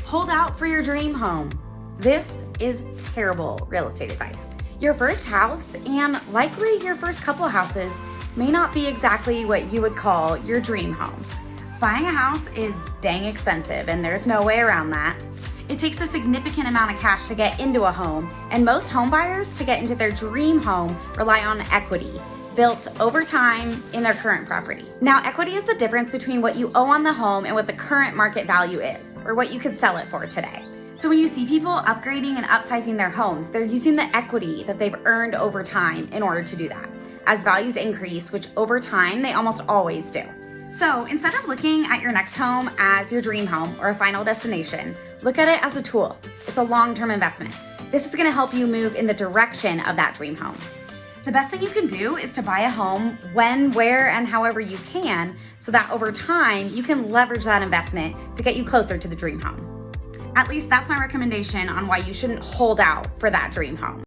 Hold out for your dream home. This is terrible real estate advice. Your first house, and likely your first couple houses, may not be exactly what you would call your dream home. Buying a house is dang expensive, and there's no way around that. It takes a significant amount of cash to get into a home, and most home buyers to get into their dream home rely on equity built over time in their current property. Now, equity is the difference between what you owe on the home and what the current market value is, or what you could sell it for today. So when you see people upgrading and upsizing their homes, they're using the equity that they've earned over time in order to do that, as values increase, which over time they almost always do. So instead of looking at your next home as your dream home or a final destination, look at it as a tool. It's a long-term investment. This is gonna help you move in the direction of that dream home. The best thing you can do is to buy a home when, where, and however you can, so that over time you can leverage that investment to get you closer to the dream home. At least that's my recommendation on why you shouldn't hold out for that dream home.